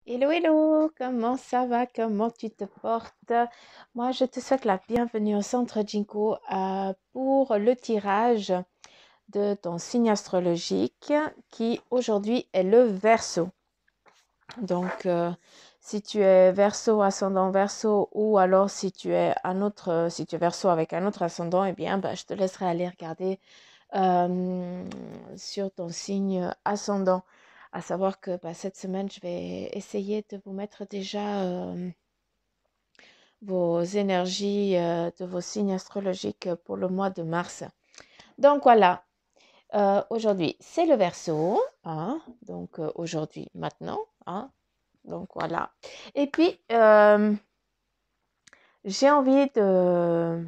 Hello, hello, comment ça va? Comment tu te portes? Moi, je te souhaite la bienvenue au centre Jinko pour le tirage de ton signe astrologique qui aujourd'hui est le Verseau. Donc, si tu es Verseau, ascendant Verseau, ou alors si tu es Verseau avec un autre ascendant, eh bien, bah, je te laisserai aller regarder sur ton signe ascendant. À savoir que bah, cette semaine, je vais essayer de vous mettre déjà vos énergies de vos signes astrologiques pour le mois de mars. Donc voilà, aujourd'hui, c'est le Verseau, hein, donc aujourd'hui, maintenant, hein, donc voilà. Et puis, j'ai envie de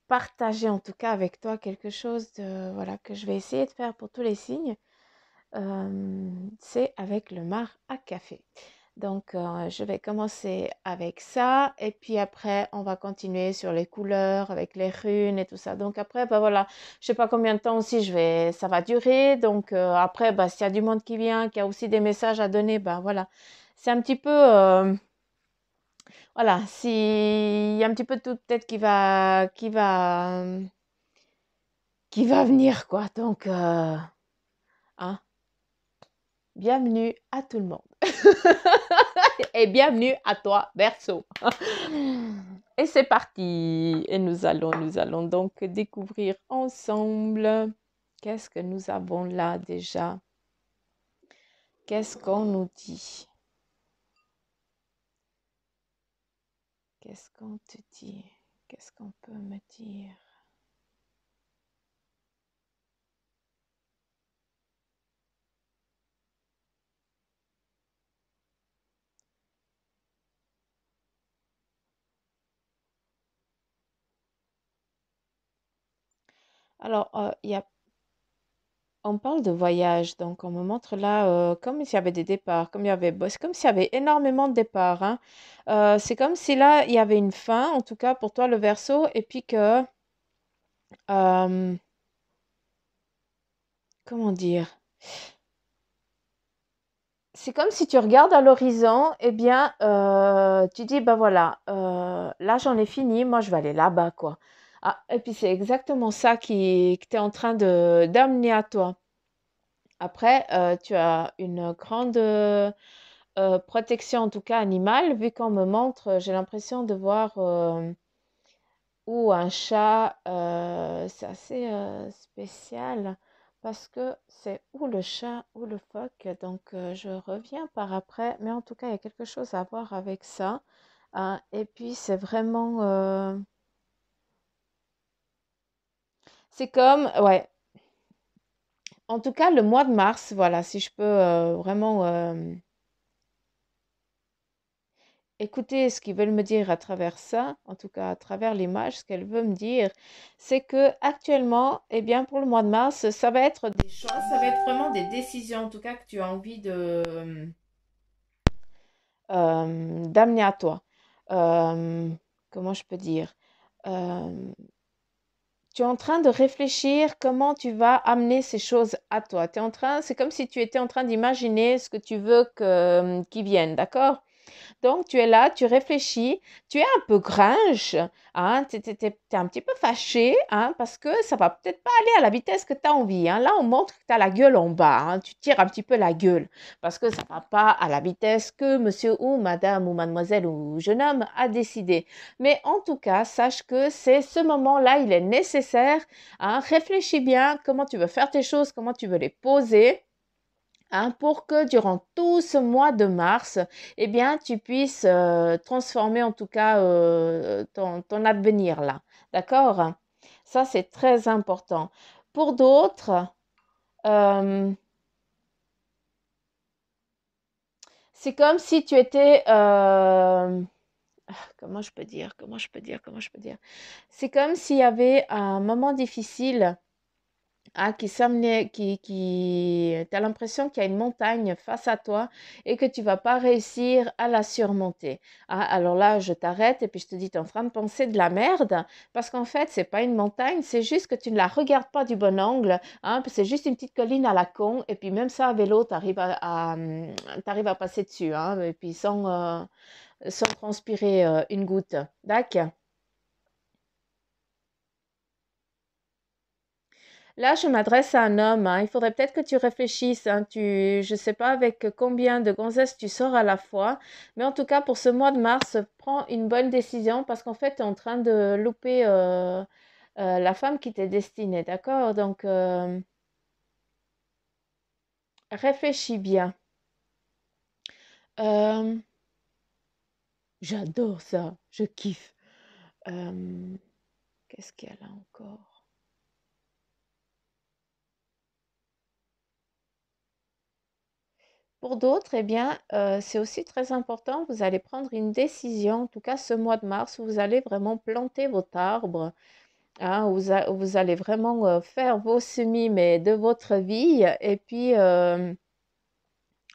partager en tout cas avec toi quelque chose de, voilà, que je vais essayer de faire pour tous les signes. C'est avec le marc à café. Donc, je vais commencer avec ça et puis après, on va continuer sur les couleurs avec les runes et tout ça. Donc après, bah voilà, je sais pas combien de temps aussi ça va durer. Donc après, bah, s'il y a du monde qui vient, qui a aussi des messages à donner, bah voilà, c'est un petit peu, voilà, s'il y a un petit peu de tout peut-être qui va venir quoi. Donc, hein, bienvenue à tout le monde. Et bienvenue à toi, Verseau. Et c'est parti. Et nous allons donc découvrir ensemble qu'est-ce que nous avons là déjà. Qu'est-ce qu'on nous dit? Qu'est-ce qu'on te dit? Qu'est-ce qu'on peut me dire? Alors, on parle de voyage, donc on me montre là comme s'il y avait des départs, c'est comme s'il y avait énormément de départs, hein. C'est comme si là, il y avait une fin, en tout cas pour toi le Verseau, et puis que, euh, comment dire? C'est comme si tu regardes à l'horizon, eh bien, tu dis, ben voilà, là j'en ai fini, moi je vais aller là-bas, quoi. Ah, et puis c'est exactement ça que tu es en train d'amener à toi. Après, tu as une grande protection, en tout cas animale, vu qu'on me montre, j'ai l'impression de voir ou un chat, c'est assez spécial parce que c'est ou le chat ou le phoque. Donc, je reviens par après. Mais en tout cas, il y a quelque chose à voir avec ça, hein. Et puis, c'est vraiment... c'est comme... Ouais. En tout cas, le mois de mars, voilà, si je peux vraiment écouter ce qu'ils veulent me dire à travers ça, en tout cas à travers l'image, ce qu'elle veut me dire, c'est que actuellement, eh bien pour le mois de mars, ça va être des choix, ça va être vraiment des décisions, en tout cas que tu as envie de d'amener à toi. Euh, comment je peux dire? Euh, Tu es en train de réfléchir comment tu vas amener ces choses à toi. C'est comme si tu étais en train d'imaginer ce que tu veux qu'ils viennent, d'accord? Donc, tu es là, tu réfléchis, tu es un peu grinche, hein, tu es, un petit peu fâché, hein, parce que ça va peut-être pas aller à la vitesse que tu as envie, hein. Là, on montre que tu as la gueule en bas, hein, tu tires un petit peu la gueule, parce que ça va pas à la vitesse que monsieur ou madame ou mademoiselle ou jeune homme a décidé. Mais en tout cas, sache que c'est ce moment-là, il est nécessaire, hein. Réfléchis bien comment tu veux faire tes choses, comment tu veux les poser, hein, pour que durant tout ce mois de mars, eh bien, tu puisses transformer en tout cas ton avenir là. D'accord? Ça, c'est très important. Pour d'autres, euh, c'est comme si tu étais... comment je peux dire? Comment je peux dire? C'est comme s'il y avait un moment difficile qui s'amenait, t'as l'impression qu'il y a une montagne face à toi et que tu vas pas réussir à la surmonter. Ah, alors là, je t'arrête et puis je te dis, tu es en train de penser de la merde parce qu'en fait, c'est pas une montagne, c'est juste que tu ne la regardes pas du bon angle, hein, c'est juste une petite colline à la con et puis même ça, à vélo, t'arrives à passer dessus, hein, et puis sans transpirer une goutte. D'accord. Là, je m'adresse à un homme, hein. Il faudrait peut-être que tu réfléchisses, hein. Je ne sais pas avec combien de gonzesses tu sors à la fois, mais en tout cas, pour ce mois de mars, prends une bonne décision parce qu'en fait, tu es en train de louper la femme qui t'est destinée, d'accord? Donc, réfléchis bien. Euh, J'adore ça, je kiffe. Euh, Qu'est-ce qu'il y a là encore? Pour d'autres, eh bien, c'est aussi très important. Vous allez prendre une décision, en tout cas ce mois de mars, où vous allez vraiment planter votre arbre, hein, vous allez vraiment faire vos semis, mais de votre vie, et puis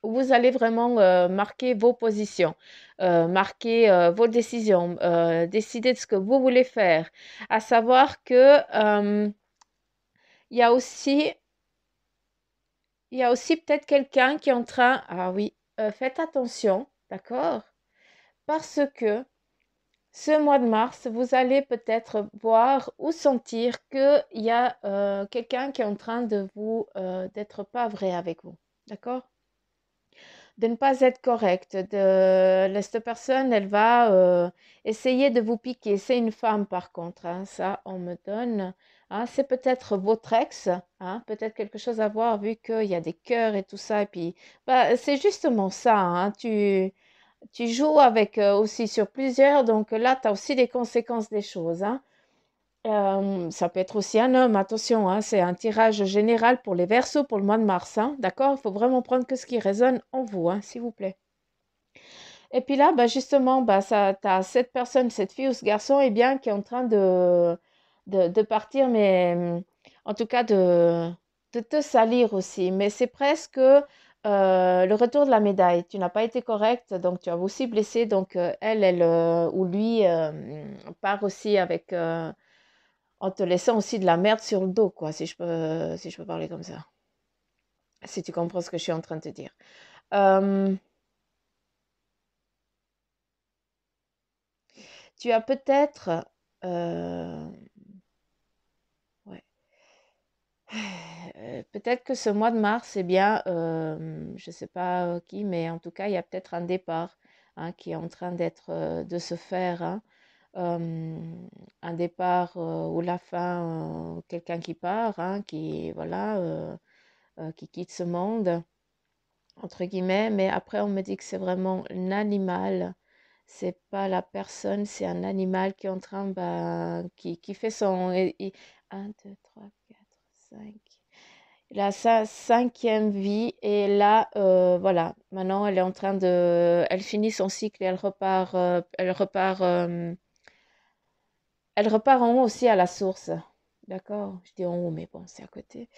où vous allez vraiment marquer vos positions, marquer vos décisions, décider de ce que vous voulez faire. À savoir que il y a aussi, il y a aussi peut-être quelqu'un qui est en train, ah oui, faites attention, d'accord? Parce que ce mois de mars, vous allez peut-être voir ou sentir qu'il y a quelqu'un qui est en train de vous d'être pas vrai avec vous. D'accord? De ne pas être correct. Cette personne, elle va essayer de vous piquer. C'est une femme par contre, hein, ça, on me donne. Hein, c'est peut-être votre ex, hein, peut-être quelque chose à voir vu qu'il y a des cœurs et tout ça. Et puis, bah, c'est justement ça. Hein, tu joues avec aussi sur plusieurs, donc là, tu as aussi les conséquences des choses. Hein. Ça peut être aussi un homme, attention, hein, c'est un tirage général pour les Verseaux pour le mois de mars. Hein, d'accord? Il faut vraiment prendre que ce qui résonne en vous, hein, s'il vous plaît. Et puis là, bah, justement, bah, tu as cette personne, cette fille ou ce garçon, eh bien, qui est en train de partir, mais en tout cas de te salir aussi. Mais c'est presque le retour de la médaille. Tu n'as pas été correcte, donc tu as aussi blessé. Donc elle ou lui part aussi avec, en te laissant aussi de la merde sur le dos, quoi, si je peux parler comme ça. Si tu comprends ce que je suis en train de te dire. Euh, Tu as peut-être... euh, ouais. Peut-être que ce mois de mars, eh bien, je ne sais pas qui, mais en tout cas, il y a peut-être un départ hein, qui est en train de se faire. Hein. Euh, un départ ou la fin, quelqu'un qui part, hein, qui, voilà, qui quitte ce monde, entre guillemets. Mais après, on me dit que c'est vraiment un animal. C'est pas la personne, c'est un animal qui est en train, bah, qui fait son... 1, 2, 3, 4, 5. Il a sa cinquième vie et là, voilà, maintenant elle est en train elle finit son cycle et elle repart en haut aussi à la source. D'accord? Je dis en haut, mais bon, c'est à côté.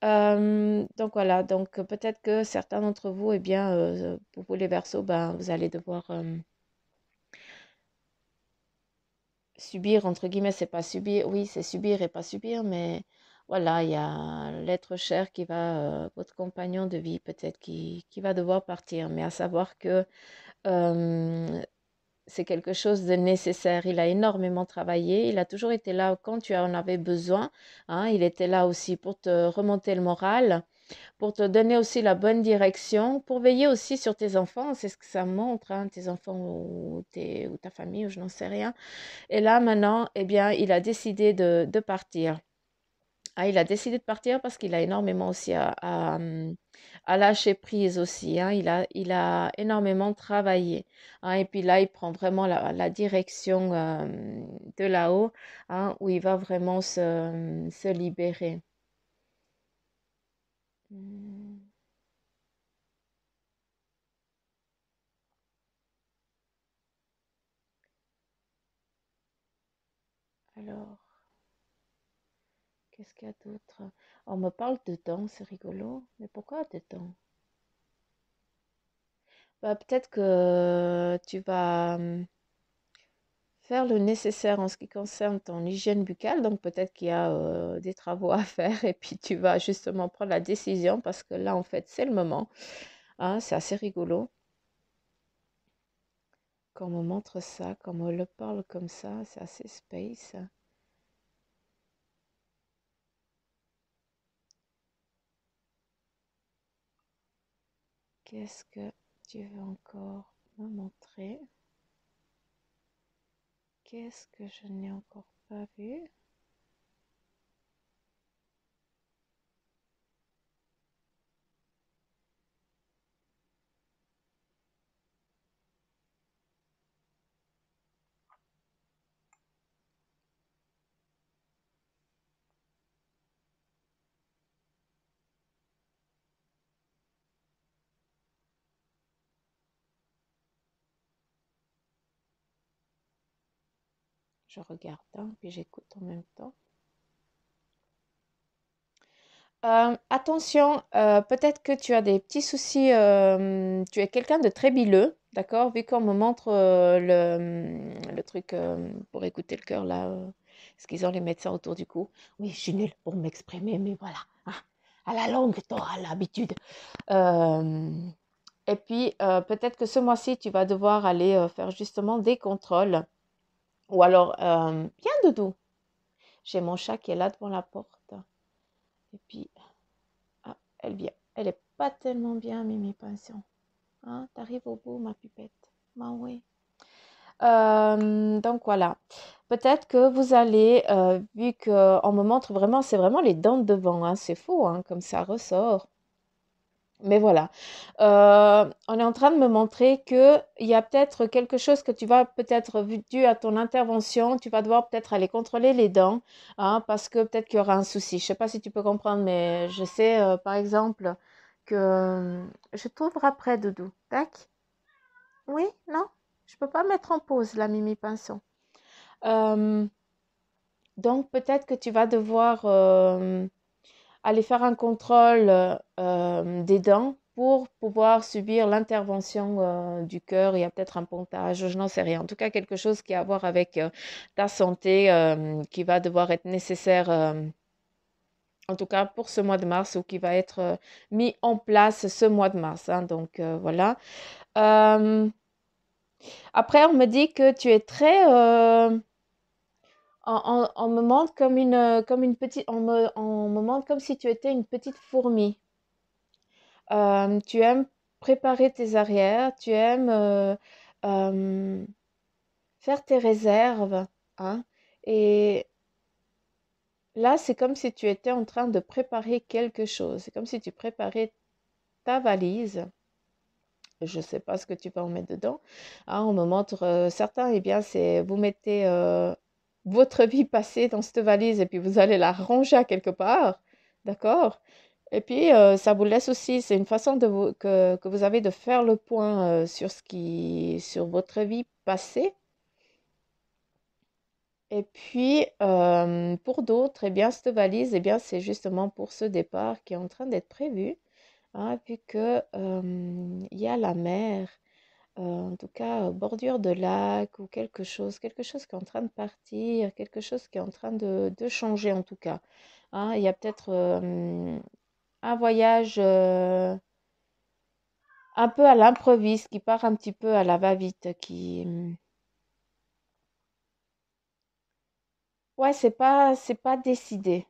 Donc voilà, donc peut-être que certains d'entre vous, eh bien, pour vous les Verseaux, ben, vous allez devoir subir, entre guillemets, c'est pas subir, oui, c'est subir et pas subir, mais voilà, il y a l'être cher qui va, votre compagnon de vie peut-être qui va devoir partir, mais à savoir que euh, c'est quelque chose de nécessaire. Il a énormément travaillé, il a toujours été là quand tu en avais besoin, hein, il était là aussi pour te remonter le moral, pour te donner aussi la bonne direction, pour veiller aussi sur tes enfants, c'est ce que ça montre, hein, tes enfants ou ta famille, ou je n'en sais rien. Et là, maintenant, eh bien, il a décidé de partir. Ah, il a décidé de partir parce qu'il a énormément aussi à lâcher prise aussi. Hein. Il a énormément travaillé. Hein. Et puis là, il prend vraiment la direction de là-haut, hein, où il va vraiment se libérer. Hmm. Alors, Qu'est-ce qu'il y a d'autre? On me parle de dents, c'est rigolo. Mais pourquoi de dents? Bah, peut-être que tu vas faire le nécessaire en ce qui concerne ton hygiène buccale. Donc peut-être qu'il y a des travaux à faire et puis tu vas justement prendre la décision parce que là, en fait, c'est le moment. Hein, c'est assez rigolo qu'on me montre ça, qu'on me le parle comme ça. C'est assez space. Qu'est-ce que tu veux encore me montrer? Qu'est-ce que je n'ai encore pas vu? Je regarde, hein, puis j'écoute en même temps. Attention, peut-être que tu as des petits soucis, tu es quelqu'un de très bileux, d'accord? Vu qu'on me montre le truc pour écouter le cœur, là, ce qu'ils ont les médecins autour du cou. Oui, je suis nulle pour m'exprimer, mais voilà, hein, à la longue, tu auras l'habitude. Euh, et puis, peut-être que ce mois-ci, tu vas devoir aller faire justement des contrôles. Ou alors, viens, Doudou, j'ai mon chat qui est là devant la porte. Et puis, ah, elle vient. Elle est pas tellement bien, Mimi Pension. Hein, t'arrives au bout, ma pipette. Bah oui. Donc voilà. Peut-être que vous allez, vu qu'on me montre vraiment, c'est vraiment les dents de devant, hein, c'est faux, hein, comme ça ressort. Mais voilà. On est en train de me montrer qu'il y a peut-être quelque chose que tu vas peut-être, dû à ton intervention, tu vas devoir peut-être aller contrôler les dents, hein, parce que peut-être qu'il y aura un souci. Je ne sais pas si tu peux comprendre, mais je sais, par exemple, que je t'ouvre après, Doudou. Tac. Oui, non? Je peux pas mettre en pause, la Mimi Pinson. Euh, donc, peut-être que tu vas devoir aller faire un contrôle des dents pour pouvoir subir l'intervention du cœur. Il y a peut-être un pontage, je n'en sais rien. En tout cas, quelque chose qui a à voir avec ta santé qui va devoir être nécessaire, en tout cas pour ce mois de mars, ou qui va être mis en place ce mois de mars, hein. Donc voilà. Euh, Après, on me dit que tu es très... on me montre comme une petite... On me montre comme si tu étais une petite fourmi. Tu aimes préparer tes arrières, tu aimes euh, faire tes réserves, hein. Et là, c'est comme si tu étais en train de préparer quelque chose. C'est comme si tu préparais ta valise. Je ne sais pas ce que tu vas en mettre dedans. Hein, on me montre certains, eh bien, c'est vous mettez votre vie passée dans cette valise et puis vous allez la ranger à quelque part. D'accord? Et puis, ça vous laisse aussi, c'est une façon que vous avez de faire le point sur sur votre vie passée. Et puis, pour d'autres, eh bien, cette valise, eh bien, c'est justement pour ce départ qui est en train d'être prévu, hein, vu que, il y a la mer, en tout cas, bordure de lac ou quelque chose qui est en train de partir, quelque chose qui est en train de changer en tout cas. Hein. Il y a peut-être un voyage un peu à l'improviste, qui part un petit peu à la va-vite, qui... Ouais, c'est pas décidé.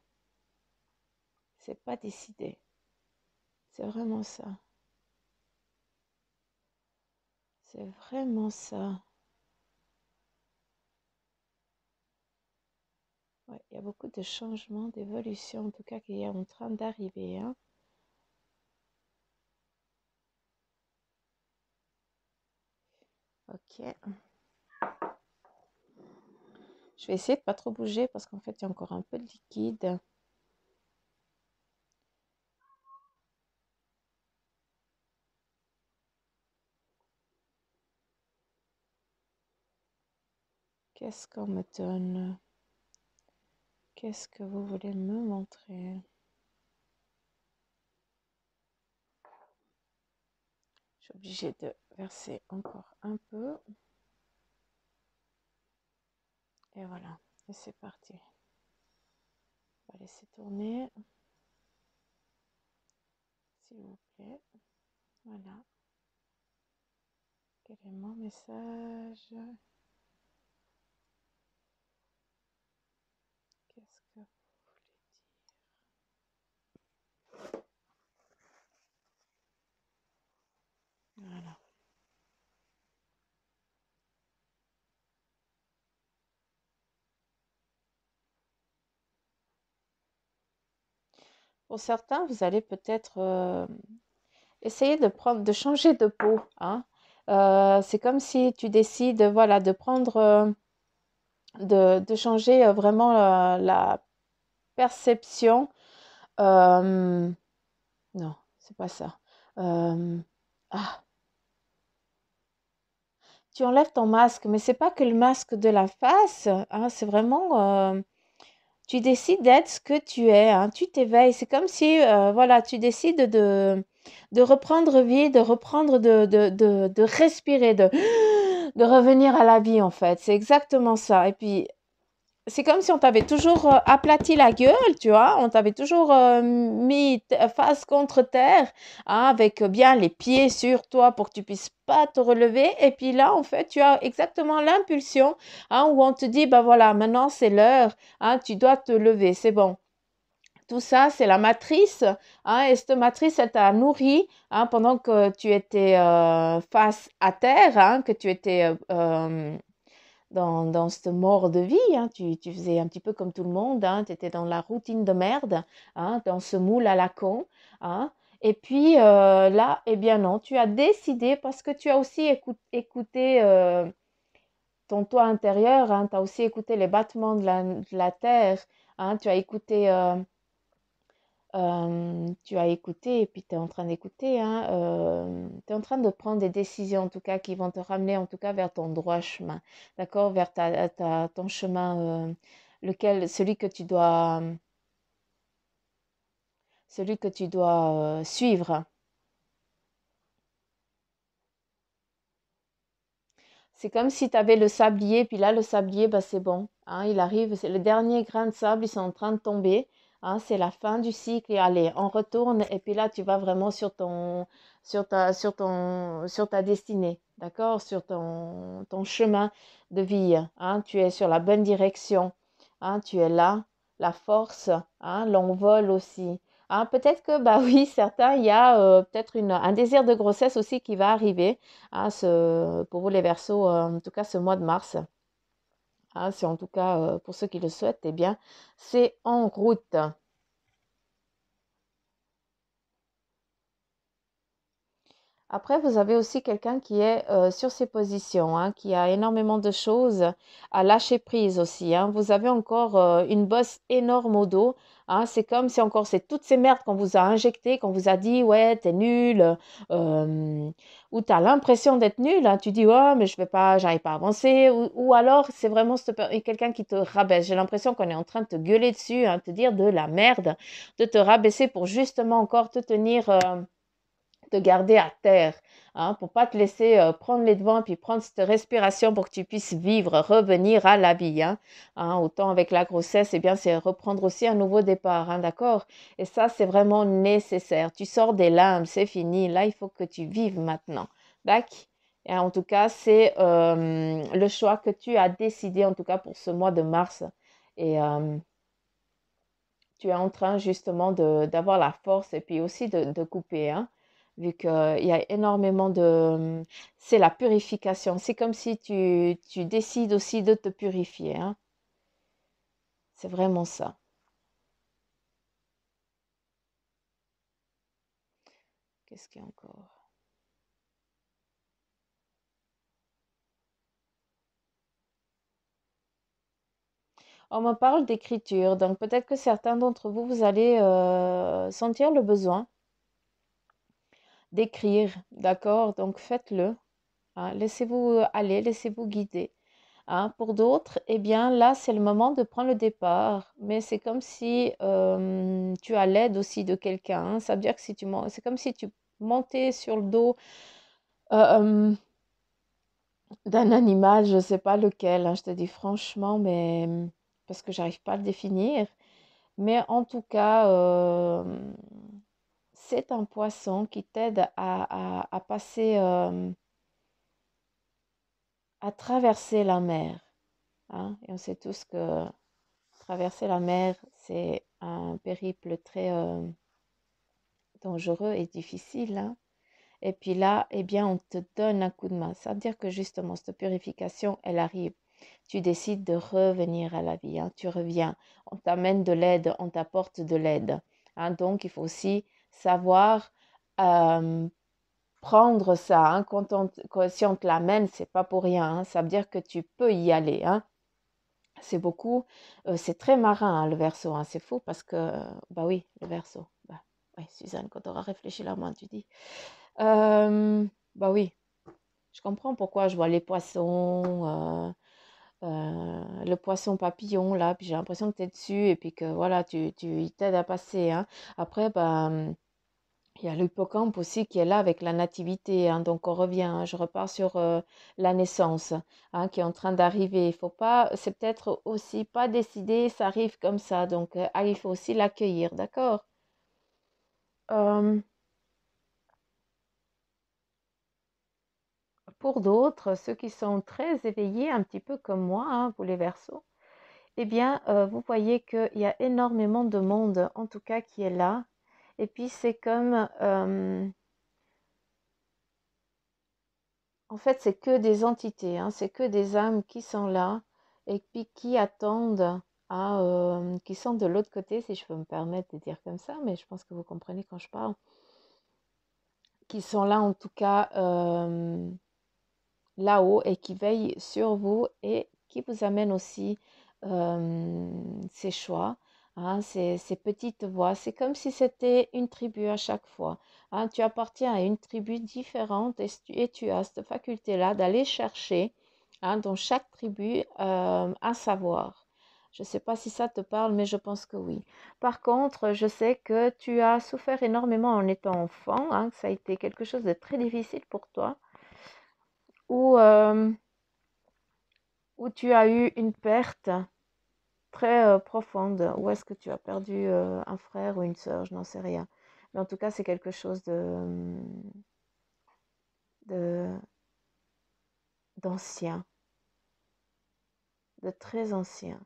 C'est pas décidé. C'est vraiment ça. C'est vraiment ça. Ouais, il y a beaucoup de changements, d'évolutions, en tout cas, qui est en train d'arriver, hein. Ok. Je vais essayer de pas trop bouger parce qu'en fait, il y a encore un peu de liquide. Qu'est-ce qu'on me donne? Qu'est-ce que vous voulez me montrer? Je suis obligée de verser encore un peu. Et voilà. Et c'est parti. On va laisser tourner. S'il vous plaît. Voilà. Quel est mon message? Qu'est-ce que vous voulez dire? Voilà. Pour certains, vous allez peut-être essayer de changer de peau, hein. C'est comme si tu décides, voilà, de prendre, de changer vraiment la perception. Non, c'est pas ça. Euh, ah, tu enlèves ton masque, mais c'est pas que le masque de la face, hein, c'est vraiment, tu décides d'être ce que tu es, hein, tu t'éveilles. C'est comme si, voilà, tu décides de reprendre vie, de reprendre, de respirer, de revenir à la vie, en fait. C'est exactement ça. Et puis, c'est comme si on t'avait toujours aplati la gueule, tu vois. On t'avait toujours mis face contre terre, hein, avec bien les pieds sur toi pour que tu puisses pas te relever. Et puis là, en fait, tu as exactement l'impulsion, hein, où on te dit, bah voilà, maintenant c'est l'heure, hein, tu dois te lever, c'est bon. Tout ça, c'est la matrice, hein, et cette matrice, elle t'a nourri, hein, pendant que tu étais face à terre, hein, que tu étais dans cette mort de vie, hein. Tu faisais un petit peu comme tout le monde, hein, tu étais dans la routine de merde, hein, dans ce moule à la con, hein. Et puis là, eh bien non, tu as décidé, parce que tu as aussi écouté ton toi intérieur, hein, tu as aussi écouté les battements de la terre, hein, tu as écouté et puis tu es en train d'écouter, hein, tu es en train de prendre des décisions en tout cas qui vont te ramener en tout cas vers ton droit chemin, d'accord, vers ton chemin, celui que tu dois, suivre. C'est comme si tu avais le sablier, puis là, le sablier, bah, c'est bon, hein, il arrive, c'est le dernier grain de sable, ils sont en train de tomber, hein, c'est la fin du cycle, et allez, on retourne, et puis là, tu vas vraiment sur ta destinée, d'accord, sur ton chemin de vie, hein, tu es sur la bonne direction, hein, tu es là, la force, hein, l'envol aussi. Hein, peut-être que, bah oui, certains, il y a peut-être un désir de grossesse aussi qui va arriver, hein, pour vous les Verseaux, en tout cas ce mois de mars, hein, c'est en tout cas pour ceux qui le souhaitent, eh bien, c'est en route. Après, vous avez aussi quelqu'un qui est sur ses positions, hein, qui a énormément de choses à lâcher prise aussi, hein. Vous avez encore une bosse énorme au dos, hein. C'est comme si encore c'est toutes ces merdes qu'on vous a injectées, qu'on vous a dit, ouais, t'es nul, ou tu as l'impression d'être nul, hein. Tu dis, ouais, mais je vais pas, j'arrive pas à avancer, ou alors c'est vraiment quelqu'un qui te rabaisse. J'ai l'impression qu'on est en train de te gueuler dessus, hein, te dire de la merde, de te rabaisser pour justement encore te tenir. Te garder à terre, hein, pour pas te laisser prendre les devants et puis prendre cette respiration pour que tu puisses vivre, revenir à la vie, hein. Hein, autant avec la grossesse, eh bien, c'est reprendre aussi un nouveau départ, hein, d'accord? Et ça, c'est vraiment nécessaire. Tu sors des limbes, c'est fini. Là, il faut que tu vives maintenant. D'accord? Et en tout cas, c'est le choix que tu as décidé, en tout cas pour ce mois de mars. Et tu es en train justement d'avoir la force et puis aussi de couper, hein, vu qu'il y a énormément de... C'est la purification. C'est comme si tu décides aussi de te purifier, hein. C'est vraiment ça. Qu'est-ce qu'il y a encore? On me parle d'écriture, donc peut-être que certains d'entre vous, vous allez sentir le besoin d'écrire, d'accord? Donc faites-le, hein. Laissez-vous aller, laissez-vous guider. hein. Pour d'autres, eh bien là, c'est le moment de prendre le départ. Mais c'est comme si tu as l'aide aussi de quelqu'un, hein. Ça veut dire que si c'est comme si tu montais sur le dos euh, d'un animal, je ne sais pas lequel, hein, je te dis franchement, mais parce que j'arrive pas à le définir. Mais en tout cas, c'est un poisson qui t'aide à passer, à traverser la mer, hein. Et on sait tous que traverser la mer, c'est un périple très dangereux et difficile, hein. Et puis là, eh bien, on te donne un coup de main. Ça veut dire que justement, cette purification, elle arrive. Tu décides de revenir à la vie, hein. Tu reviens. On t'amène de l'aide, on t'apporte de l'aide, hein. Donc, il faut aussi savoir euh, prendre ça, hein. Si on te l'amène, c'est pas pour rien, hein. Ça veut dire que tu peux y aller, hein. C'est beaucoup, c'est très marin, hein, le Verseau, hein. C'est fou parce que, bah oui, le Verseau. Bah, oui, Suzanne, quand tu auras réfléchi là, moi, tu dis. Bah oui, je comprends pourquoi je vois les poissons, le poisson papillon là, puis j'ai l'impression que tu es dessus et puis que voilà, il t'aide à passer, hein. Après, bah, il y a l'hippocampe aussi qui est là avec la nativité, hein. Donc on revient, hein, je repars sur la naissance, hein, qui est en train d'arriver. Il faut pas, c'est peut-être aussi pas décidé, ça arrive comme ça. Donc il faut aussi l'accueillir, d'accord? Euh, pour d'autres, ceux qui sont très éveillés, un petit peu comme moi, hein, vous les Verseaux, eh bien, vous voyez qu'il y a énormément de monde, en tout cas, qui est là. Et puis, c'est comme, en fait, c'est que des entités, hein, c'est que des âmes qui sont là et puis qui attendent, qui sont de l'autre côté, si je peux me permettre de dire comme ça, mais je pense que vous comprenez quand je parle, qui sont là, en tout cas, là-haut et qui veillent sur vous et qui vous amènent aussi ces choix, hein, ces petites voix. C'est comme si c'était une tribu à chaque fois, hein. Tu appartiens à une tribu différente et tu as cette faculté-là d'aller chercher, hein, dans chaque tribu un savoir. Je ne sais pas si ça te parle, mais je pense que oui. Par contre, je sais que tu as souffert énormément en étant enfant, hein, que ça a été quelque chose de très difficile pour toi, ou où tu as eu une perte très profonde, où est-ce que tu as perdu un frère ou une sœur, je n'en sais rien. Mais en tout cas, c'est quelque chose de, d'ancien, de très ancien.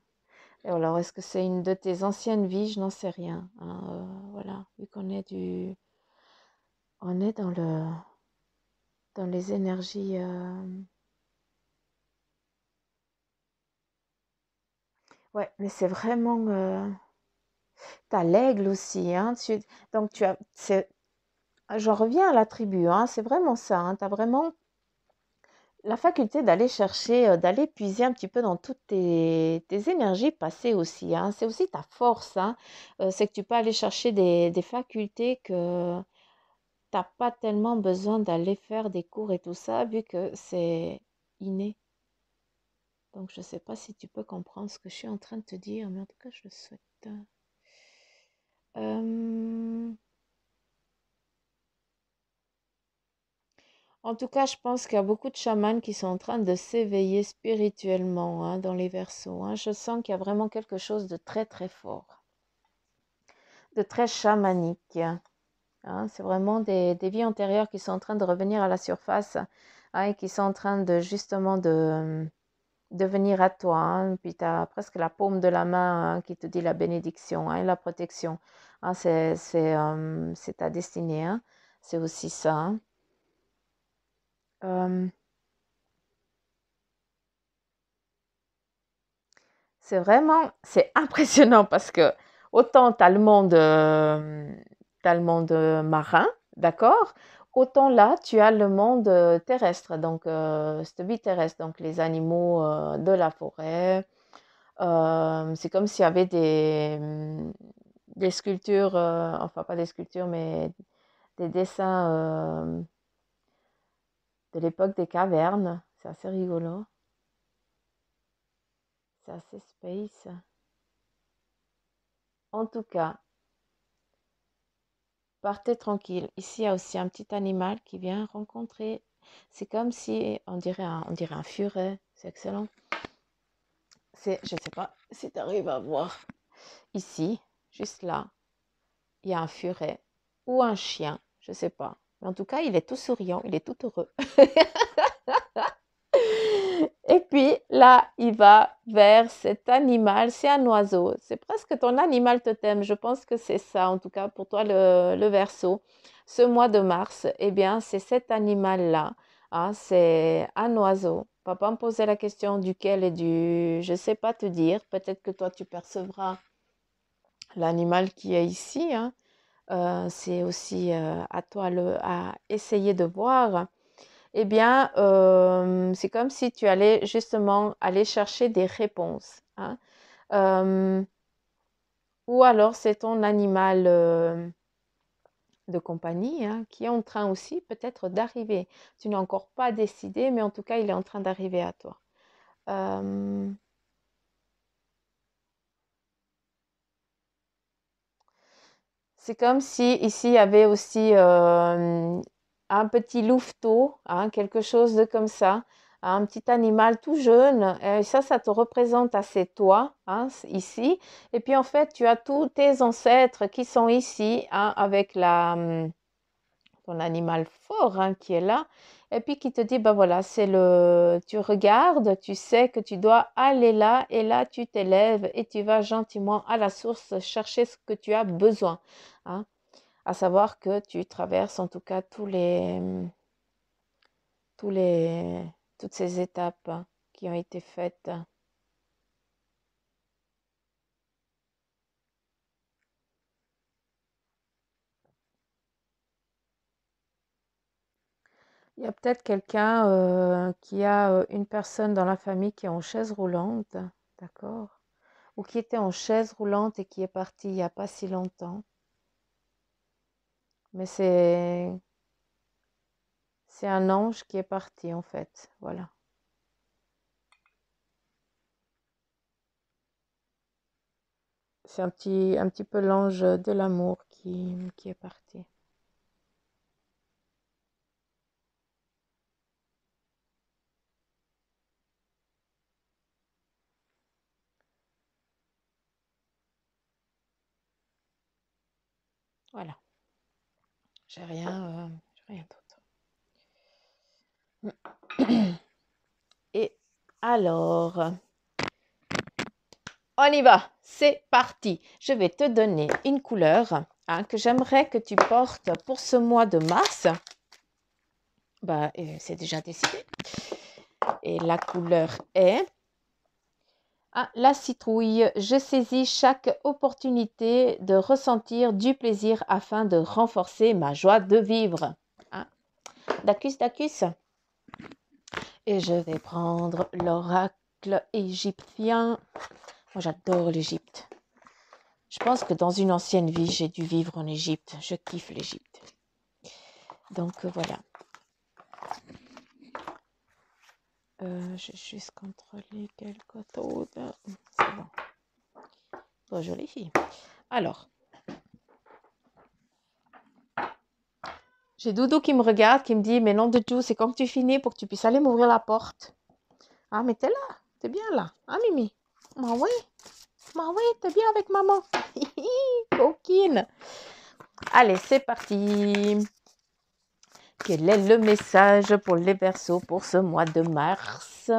Et alors, est-ce que c'est une de tes anciennes vies? Je n'en sais rien, hein. Voilà, vu qu'on est on est dans les énergies. Ouais, mais c'est vraiment. T'as l'aigle aussi, hein. Donc j'en reviens à la tribu, hein. C'est vraiment ça, hein. T'as vraiment la faculté d'aller chercher, d'aller puiser un petit peu dans toutes tes énergies passées aussi, hein. C'est aussi ta force, hein. C'est que tu peux aller chercher des facultés que t'as pas tellement besoin d'aller faire des cours et tout ça, vu que c'est inné. Donc, je ne sais pas si tu peux comprendre ce que je suis en train de te dire, mais en tout cas, je le souhaite. Euh, En tout cas, je pense qu'il y a beaucoup de chamans qui sont en train de s'éveiller spirituellement, hein, dans les Verseaux, hein. Je sens qu'il y a vraiment quelque chose de très très fort, de très chamanique, hein. C'est vraiment des vies antérieures qui sont en train de revenir à la surface, hein, et qui sont en train de justement de venir à toi, hein. Puis tu as presque la paume de la main, hein, qui te dit la bénédiction, hein, et la protection, hein. C'est ta destinée, hein. C'est aussi ça, hein. Euh, c'est impressionnant parce que autant tu as le monde marin, d'accord? Autant là, tu as le monde terrestre, donc cette vie terrestre, donc les animaux de la forêt. C'est comme s'il y avait des sculptures, enfin pas des sculptures, mais des dessins de l'époque des cavernes. C'est assez rigolo. c'est assez space. En tout cas, partez tranquille. Ici, il y a aussi un petit animal qui vient rencontrer. C'est comme si on dirait un furet. C'est excellent. Je ne sais pas si tu arrives à voir. Ici, juste là, il y a un furet ou un chien. Je ne sais pas. Mais en tout cas, il est tout souriant, il est tout heureux. Et puis là, il va vers cet animal. C'est un oiseau. C'est presque ton animal totem. Je pense que c'est ça, en tout cas pour toi, le Verseau. Ce mois de mars, eh bien, c'est cet animal-là. Hein, c'est un oiseau. Papa me posait la question duquel et du... Je ne sais pas te dire. Peut-être que toi, tu percevras l'animal qui est ici. Hein. C'est aussi à toi à essayer de voir. Eh bien, c'est comme si tu allais justement aller chercher des réponses. Hein. Euh, ou alors c'est ton animal de compagnie hein, qui est en train aussi peut-être d'arriver. Tu n'as encore pas décidé, mais en tout cas, il est en train d'arriver à toi. Euh, c'est comme si ici, il y avait aussi un petit louveteau, hein, quelque chose de comme ça, un petit animal tout jeune. Et ça te représente assez toi, hein, ici. Et puis en fait, tu as tous tes ancêtres qui sont ici, hein, avec ton animal fort hein, qui est là. Et puis qui te dit, ben voilà, tu regardes, tu sais que tu dois aller là, et là tu t'élèves et tu vas gentiment à la source chercher ce que tu as besoin. Hein. À savoir que tu traverses en tout cas tous les, toutes ces étapes qui ont été faites. Il y a peut-être quelqu'un qui a une personne dans la famille qui est en chaise roulante, d'accord? Ou qui était en chaise roulante et qui est parti il n'y a pas si longtemps. Mais c'est un ange qui est parti en fait, voilà. C'est un petit peu l'ange de l'amour qui est parti. Voilà, j'ai rien d'autre. Et alors, on y va, c'est parti. Je vais te donner une couleur hein, que j'aimerais que tu portes pour ce mois de mars. Bah, c'est déjà décidé. Et la couleur est la citrouille. Je saisis chaque opportunité de ressentir du plaisir afin de renforcer ma joie de vivre. Hein. Dacus, Dacus. Et je vais prendre l'oracle égyptien. Moi, j'adore l'Égypte. Je pense que dans une ancienne vie, j'ai dû vivre en Égypte. Je kiffe l'Égypte. Donc, voilà. J'ai juste contrôlé quelque chose. C'est bon. Bon, jolie fille. Alors, j'ai Doudou qui me regarde, qui me dit, mais non de tout, c'est quand tu finis pour que tu puisses aller m'ouvrir la porte. Ah, mais t'es là, t'es bien là. Ah, Mimi. Oui, t'es bien avec maman. Coquine. Allez, c'est parti. Quel est le message pour les Verseaux pour ce mois de mars?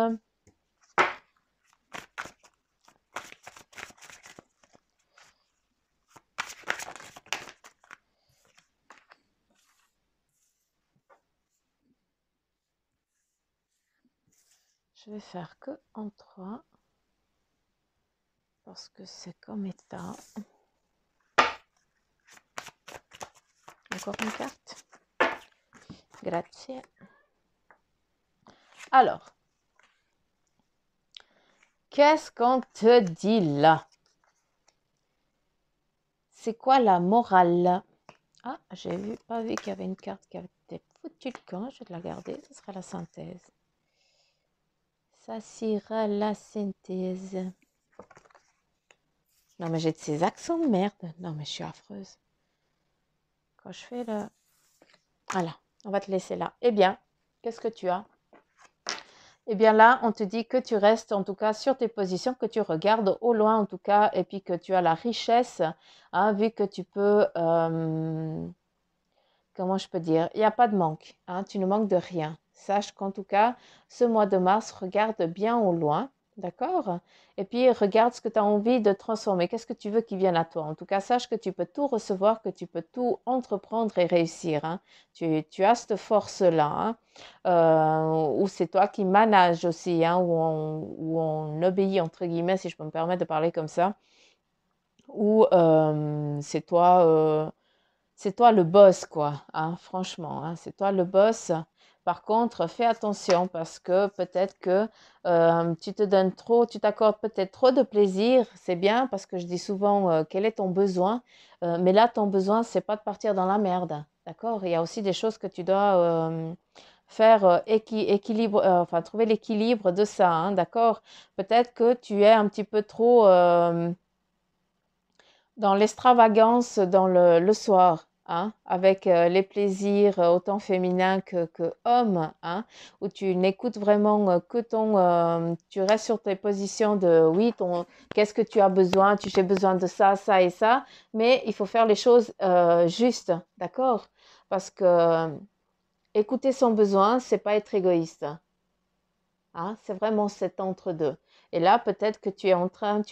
Je vais faire que en 3 parce que c'est comme état. Encore une carte. Grazie. Alors, qu'est-ce qu'on te dit là? C'est quoi la morale? Ah, pas vu qu'il y avait une carte qui avait été foutue le camp. Je vais la garder. Ce sera la synthèse. Ça sera la synthèse. Non, mais j'ai de ces accents de merde. Non, mais je suis affreuse. Quand je fais le... Voilà, on va te laisser là. Eh bien, qu'est-ce que tu as? Eh bien là, on te dit que tu restes en tout cas sur tes positions, que tu regardes au loin en tout cas, et puis que tu as la richesse, hein, vu que tu peux, comment je peux dire, il n'y a pas de manque, hein, tu ne manques de rien. Sache qu'en tout cas, ce mois de mars, regarde bien au loin, d'accord? Et puis regarde ce que tu as envie de transformer, qu'est-ce que tu veux qui vienne à toi. En tout cas, sache que tu peux tout recevoir, que tu peux tout entreprendre et réussir, hein. Tu as cette force-là, hein, où c'est toi qui manages aussi, hein, où on obéit, entre guillemets, si je peux me permettre de parler comme ça, où c'est toi le boss, quoi, hein, franchement, hein, c'est toi le boss. Par contre, fais attention parce que peut-être que tu te donnes trop, tu t'accordes peut-être trop de plaisir. C'est bien parce que je dis souvent quel est ton besoin, mais là, ton besoin, c'est pas de partir dans la merde, d'accord? Il y a aussi des choses que tu dois faire équilibre, enfin trouver l'équilibre de ça, hein, d'accord? Peut-être que tu es un petit peu trop dans l'extravagance dans le soir, hein, avec les plaisirs autant féminins que hommes, hein, où tu n'écoutes vraiment que tu restes sur tes positions de oui, qu'est-ce que tu as besoin, j'ai besoin de ça, ça et ça, mais il faut faire les choses justes, d'accord? Parce que écouter son besoin, c'est pas être égoïste. Hein, c'est vraiment cet entre-deux. Et là, peut-être que tu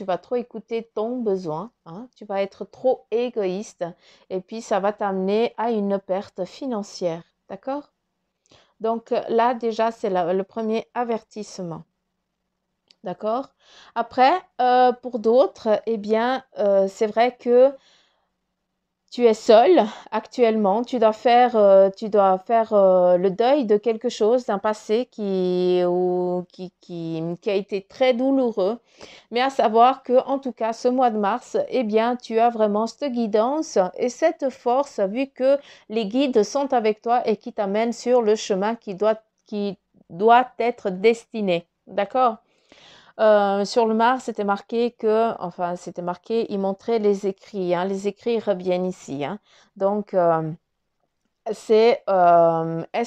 vas trop écouter ton besoin, hein, tu vas être trop égoïste, et puis ça va t'amener à une perte financière. D'accord? Donc là, déjà, c'est le premier avertissement. D'accord? Après, pour d'autres, eh bien, c'est vrai que tu es seul actuellement, tu dois faire le deuil de quelque chose, d'un passé qui a été très douloureux. Mais à savoir que, en tout cas, ce mois de mars, eh bien, tu as vraiment cette guidance et cette force, vu que les guides sont avec toi et qui t'amènent sur le chemin qui doit être destiné. D'accord? Sur le Mars, c'était marqué il montrait les écrits, hein, les écrits reviennent ici, hein. Donc, est-ce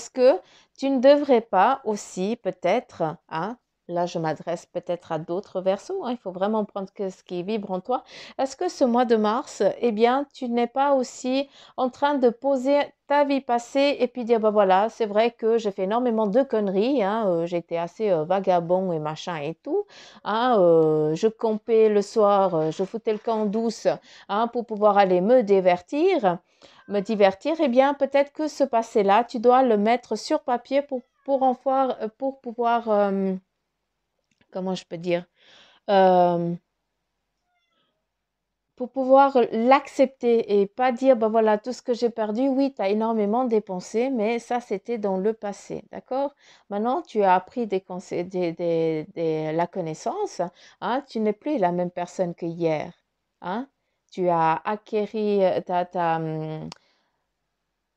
que tu ne devrais pas aussi peut-être, hein, là je m'adresse peut-être à d'autres versos, hein, il faut vraiment prendre ce qui vibre en toi. Est-ce que ce mois de mars, eh bien, tu n'es pas aussi en train de poser ta vie passée et puis dire, bah voilà, c'est vrai que j'ai fait énormément de conneries, hein, j'étais assez vagabond et machin et tout, hein, je campais le soir, je foutais le camp douce, hein, pour pouvoir aller me divertir, eh bien, peut-être que ce passé-là, tu dois le mettre sur papier pour pouvoir, comment je peux dire, euh, pour pouvoir l'accepter et pas dire, ben voilà, tout ce que j'ai perdu, oui, tu as énormément dépensé, mais ça, c'était dans le passé, d'accord? Maintenant, tu as appris la connaissance, hein, tu n'es plus la même personne que hier, hein? Tu as acquéri,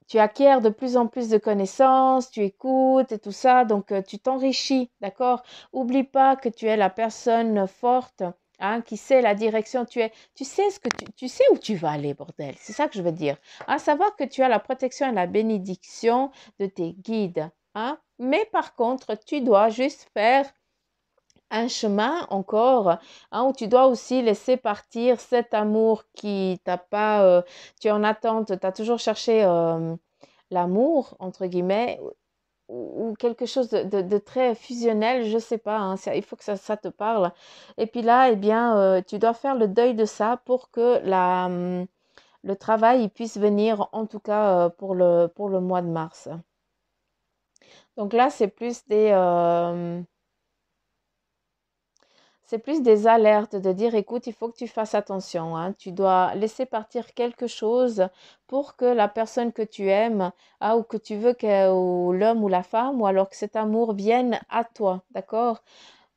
tu acquiers de plus en plus de connaissances, tu écoutes et tout ça, donc tu t'enrichis, d'accord? Oublie pas que tu es la personne forte, hein, qui sait la direction. Tu sais tu sais où tu vas aller, bordel. C'est ça que je veux dire. À savoir que tu as la protection et la bénédiction de tes guides, hein? Mais par contre, tu dois juste faire un chemin encore, hein, où tu dois aussi laisser partir cet amour qui t'a pas, tu es en attente, tu as toujours cherché l'amour, entre guillemets, ou quelque chose de très fusionnel, je sais pas, hein, il faut que ça te parle. Et puis là, eh bien, tu dois faire le deuil de ça pour que le travail il puisse venir, en tout cas pour le mois de mars. Donc là, c'est plus des alertes de dire, écoute, il faut que tu fasses attention, hein. Tu dois laisser partir quelque chose pour que la personne que tu aimes, ah, ou que tu veux ou l'homme ou la femme, ou alors que cet amour vienne à toi, d'accord?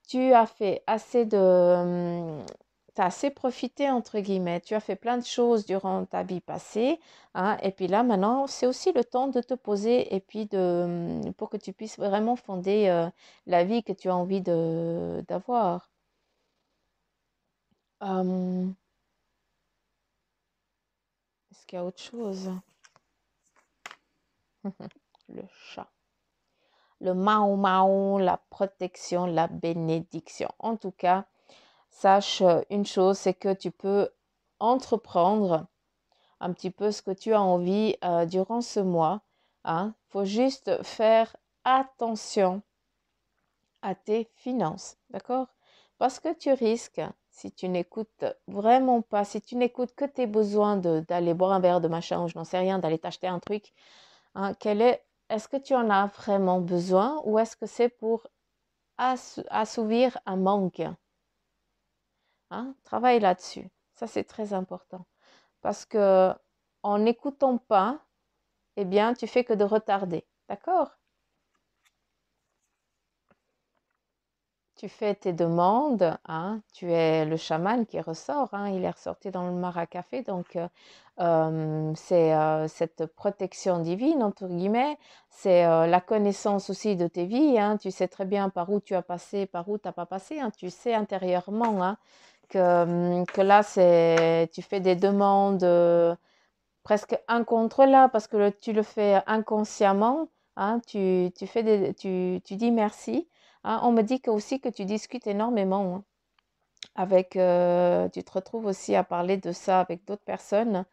Tu as fait assez de, as assez profité, entre guillemets. Tu as fait plein de choses durant ta vie passée, hein, et puis là, maintenant, c'est aussi le temps de te poser et puis pour que tu puisses vraiment fonder la vie que tu as envie d'avoir. Euh, Est-ce qu'il y a autre chose? Le chat. Le Mao Mao, la protection, la bénédiction. En tout cas, sache une chose, c'est que tu peux entreprendre un petit peu ce que tu as envie durant ce mois. Hein. Faut juste faire attention à tes finances, d'accord? Parce que tu risques, si tu n'écoutes vraiment pas, si tu n'écoutes que tes besoins d'aller boire un verre de machin ou je n'en sais rien, d'aller t'acheter un truc, hein, est-ce que tu en as vraiment besoin ou est-ce que c'est pour assouvir un manque? Hein? Travaille là-dessus. Ça, c'est très important. Parce que en n'écoutant pas, eh bien, tu fais que de retarder. D'accord? Tu fais tes demandes, hein, tu es le chaman qui ressort, hein, il est ressorti dans le Maracafé, donc c'est cette protection divine, entre guillemets, c'est la connaissance aussi de tes vies, hein, tu sais très bien par où tu as passé, par où tu n'as pas passé, hein, tu sais intérieurement hein, que là, tu fais des demandes presque incontrôlables parce que tu le fais inconsciemment, hein, tu dis merci. Hein. On me dit aussi que tu discutes énormément hein, tu te retrouves aussi à parler de ça avec d'autres personnes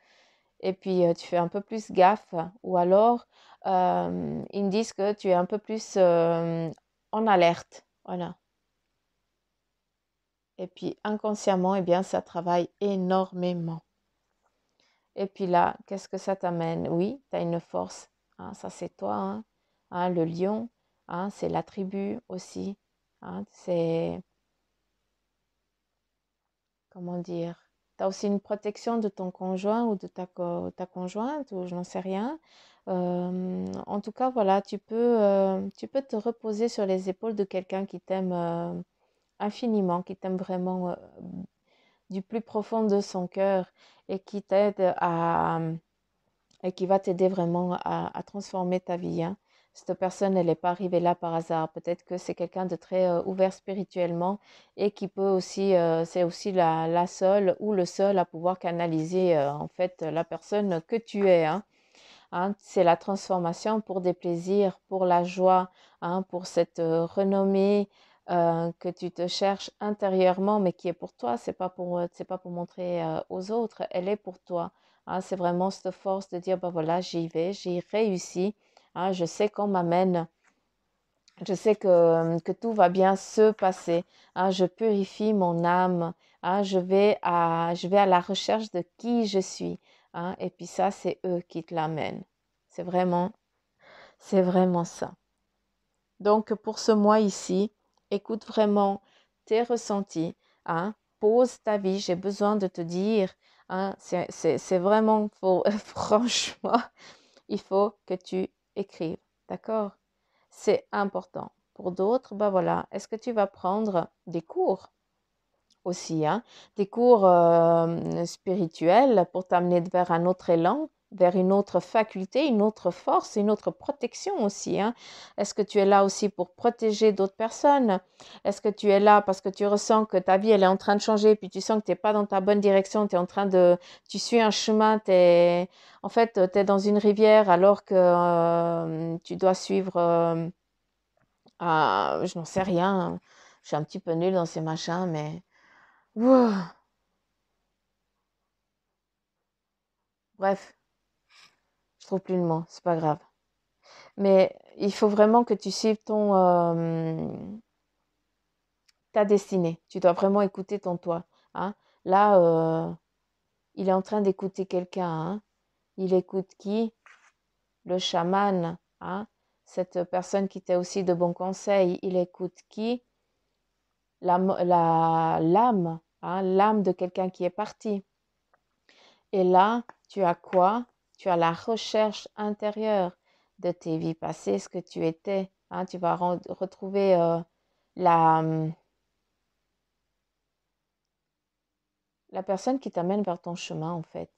et puis tu fais un peu plus gaffe ou alors ils me disent que tu es un peu plus en alerte. Voilà. Et puis inconsciemment, eh bien, ça travaille énormément. Et puis là, qu'est-ce que ça t'amène? Oui, tu as une force. Hein, ça, c'est toi. Hein. Hein, le lion, hein, c'est la tribu aussi. Hein, c'est, comment dire? Tu as aussi une protection de ton conjoint ou de ta conjointe ou je n'en sais rien. En tout cas, voilà, tu peux te reposer sur les épaules de quelqu'un qui t'aime infiniment, qui t'aime vraiment du plus profond de son cœur et qui t'aide et qui va t'aider vraiment à transformer ta vie. Hein. Cette personne, elle n'est pas arrivée là par hasard. Peut-être que c'est quelqu'un de très ouvert spirituellement et qui peut aussi, c'est aussi la seule ou le seul à pouvoir canaliser en fait la personne que tu es. Hein. Hein, c'est la transformation pour des plaisirs, pour la joie, hein, pour cette renommée que tu te cherches intérieurement, mais qui est pour toi. C'est pas pour montrer aux autres. Elle est pour toi. Hein, c'est vraiment cette force de dire, bah voilà, j'y vais, j'ai réussi. Hein, je sais qu'on m'amène. Je sais que tout va bien se passer. Hein, je purifie mon âme. Hein, je vais à la recherche de qui je suis. Hein, et puis ça, c'est eux qui te l'amènent. C'est vraiment, c'est vraiment ça. Donc, pour ce mois ici, écoute vraiment tes ressentis. Hein, pose ta vie. J'ai besoin de te dire. Hein, c'est vraiment, franchement, il faut que tu écrives. D'accord? C'est important. Pour d'autres, bah voilà, est-ce que tu vas prendre des cours aussi, hein, des cours spirituels pour t'amener vers un autre élan, vers une autre faculté, une autre force, une autre protection aussi, hein. Est-ce que tu es là aussi pour protéger d'autres personnes? Est-ce que tu es là parce que tu ressens que ta vie, elle est en train de changer, puis tu sens que tu n'es pas dans ta bonne direction, tu suis un chemin, en fait, tu es dans une rivière alors que tu dois suivre je n'en sais rien. Je suis un petit peu nulle dans ces machins, mais ouah. Bref, je trouve plus le mot, c'est pas grave. Mais il faut vraiment que tu suives ta destinée. Tu dois vraiment écouter ton toi. Hein. Là, il est en train d'écouter quelqu'un. Hein. Il écoute qui? Le chaman. Hein. Cette personne qui t'a aussi de bons conseils. Il écoute qui? L'âme. Hein, l'âme de quelqu'un qui est parti. Et là, tu as quoi? Tu as la recherche intérieure de tes vies passées, ce que tu étais. Hein, tu vas retrouver la, la personne qui t'amène vers ton chemin, en fait.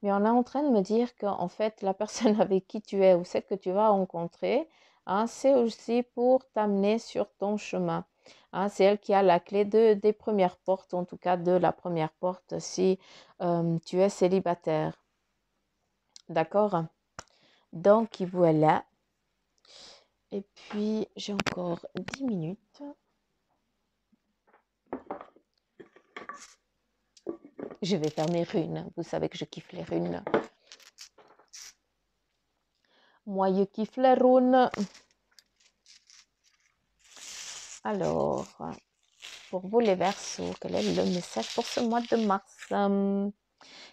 Mais on est en train de me dire qu'en fait, la personne avec qui tu es ou celle que tu vas rencontrer, hein, c'est aussi pour t'amener sur ton chemin. Hein, c'est elle qui a la clé des premières portes, en tout cas de la première porte si tu es célibataire. D'accord? Donc, voilà. Et puis, j'ai encore 10 minutes. Je vais faire mes runes. Vous savez que je kiffe les runes. Moi, je kiffe les runes. Alors, pour vous les Verseaux, quel est le message pour ce mois de mars?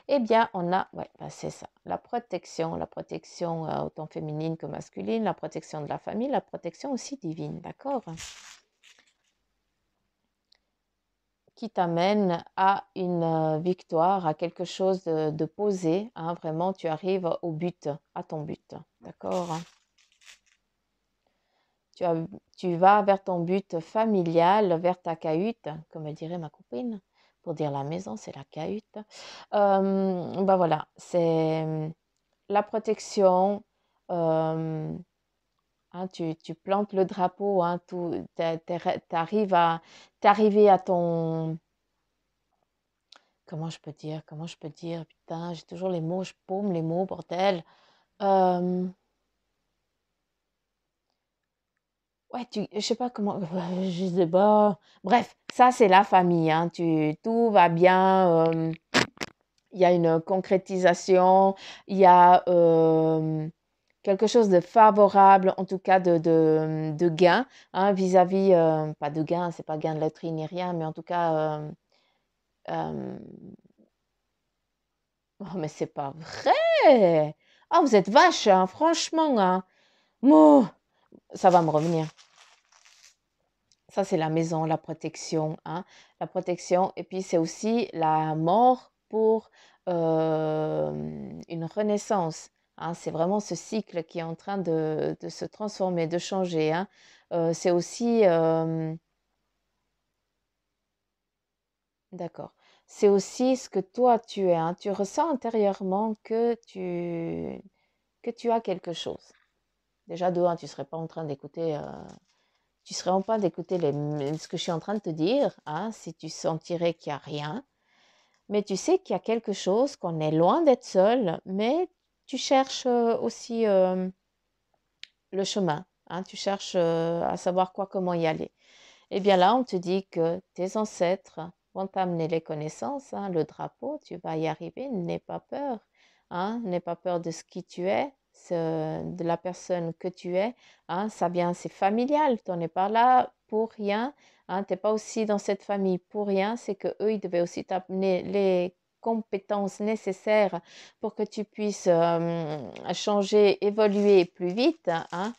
Eh bien, on a, ouais, ben c'est ça, la protection autant féminine que masculine, la protection de la famille, la protection aussi divine, d'accord? Qui t'amène à une victoire, à quelque chose de posé, hein, vraiment, tu arrives au but, à ton but, d'accord? Tu, as- Tu vas vers ton but familial, vers ta cahute, comme dirait ma copine. Pour dire la maison, c'est la cahute. Ben voilà, c'est la protection. euh, hein, tu plantes le drapeau, hein, t'arrives à ton... comment je peux dire, putain, j'ai toujours les mots, je paume les mots, bordel. Euh, Ouais, je sais pas comment, je sais pas. Bref, ça c'est la famille, hein. Tout va bien. Il y a une concrétisation, il y a quelque chose de favorable, en tout cas de gain, hein, vis-à-vis, pas de gain, c'est pas gain de loterie ni rien, mais en tout cas, euh, oh, mais c'est pas vrai. Ah, vous êtes vache, hein, franchement, hein. Mouh, ça va me revenir. Ça, c'est la maison, la protection, hein, la protection. Et puis, c'est aussi la mort pour une renaissance. Hein. C'est vraiment ce cycle qui est en train de se transformer, de changer. Hein. C'est aussi, d'accord, c'est aussi ce que toi tu es. Hein. Tu ressens intérieurement que tu as quelque chose. Déjà, de un, tu ne serais pas en train d'écouter tu serais en train d'écouter ce que je suis en train de te dire, hein, si tu sentirais qu'il n'y a rien. Mais tu sais qu'il y a quelque chose, qu'on est loin d'être seul, mais tu cherches aussi le chemin. Hein, tu cherches à savoir quoi, comment y aller. Et bien là, on te dit que tes ancêtres vont t'amener les connaissances, hein, le drapeau, tu vas y arriver, n'aie pas peur. Hein, n'aie pas peur de ce qui tu es, de la personne que tu es. Hein, ça vient, c'est familial, tu n'en es pas là pour rien. Hein, tu n'es pas aussi dans cette famille pour rien, c'est qu'eux, ils devaient aussi t'amener les compétences nécessaires pour que tu puisses changer, évoluer plus vite. Hein,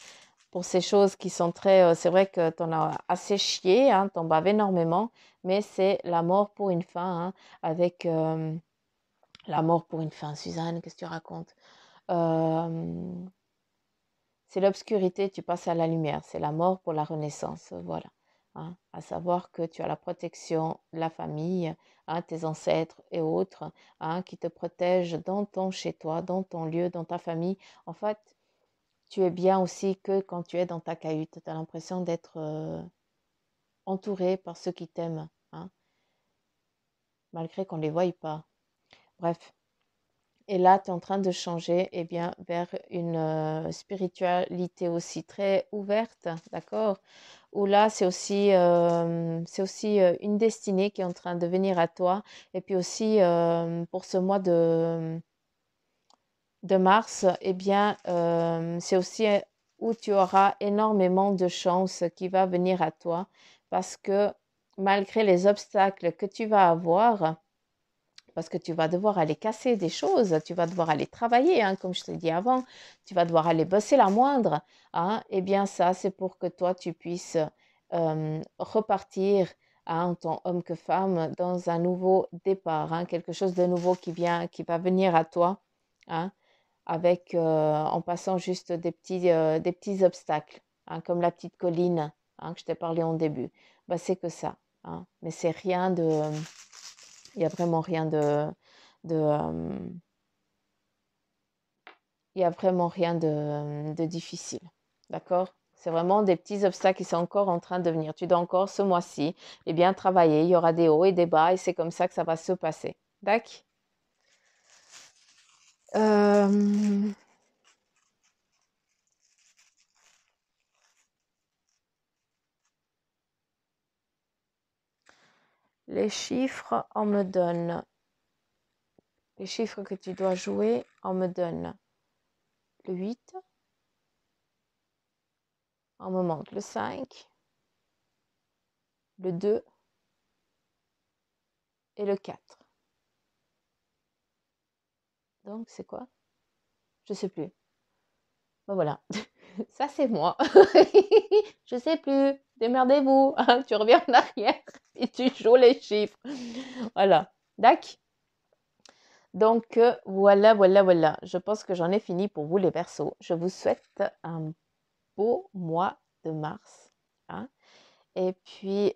pour ces choses qui sont très... c'est vrai que tu en as assez chié, hein, tu en baves énormément, mais c'est la mort pour une fin, hein, avec la mort pour une fin. Suzanne, qu'est-ce que tu racontes? Euh, c'est l'obscurité, tu passes à la lumière, c'est la mort pour la renaissance, voilà. Hein, à savoir que tu as la protection de la famille, hein, tes ancêtres et autres, hein, qui te protègent dans ton chez-toi, dans ton lieu, dans ta famille. En fait, tu es bien aussi que quand tu es dans ta cahute. Tu as l'impression d'être entouré par ceux qui t'aiment, hein, malgré qu'on ne les voie pas. Bref. Et là, tu es en train de changer eh bien, vers une spiritualité aussi très ouverte, d'accord? Où là, c'est aussi une destinée qui est en train de venir à toi. Et puis aussi, pour ce mois de mars, eh bien, c'est aussi où tu auras énormément de chance qui va venir à toi parce que malgré les obstacles que tu vas avoir, parce que tu vas devoir aller casser des choses, tu vas devoir aller travailler, hein, comme je t'ai dit avant, tu vas devoir aller bosser la moindre, hein, eh bien ça, c'est pour que toi, tu puisses repartir, hein, en tant homme que femme, dans un nouveau départ, hein, quelque chose de nouveau qui va venir à toi, hein, avec, en passant juste des petits obstacles, hein, comme la petite colline, hein, que je t'ai parlé en début. Bah, c'est que ça, hein, mais c'est rien de, Il n'y a vraiment rien de, il y a vraiment rien de difficile. D'accord? C'est vraiment des petits obstacles qui sont encore en train de venir. Tu dois encore ce mois-ci bien travailler. Il y aura des hauts et des bas et c'est comme ça que ça va se passer. D'accord? Euh, les chiffres, on me donne. Les chiffres que tu dois jouer, on me donne le 8, on me manque le 5, le 2 et le 4. Donc, c'est quoi? Je sais plus. Ben voilà, ça c'est moi. Je sais plus. Démerdez-vous. Hein, tu reviens en arrière et tu joues les chiffres. Voilà. D'accord? Donc, voilà. Je pense que j'en ai fini pour vous les Verseaux. Je vous souhaite un beau mois de mars. Hein. Et puis,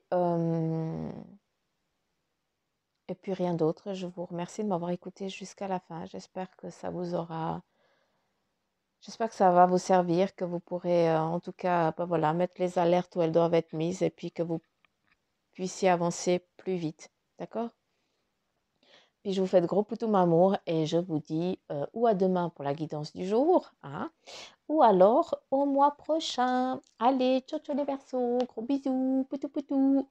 rien d'autre. Je vous remercie de m'avoir écouté jusqu'à la fin. J'espère que ça va vous servir, que vous pourrez en tout cas voilà, mettre les alertes où elles doivent être mises et puis que vous puissiez avancer plus vite. D'accord? Puis je vous fais de gros poutous m'amour et je vous dis ou à demain pour la guidance du jour, hein, ou alors au mois prochain. Allez, ciao ciao les Verseaux, gros bisous, poutou poutou.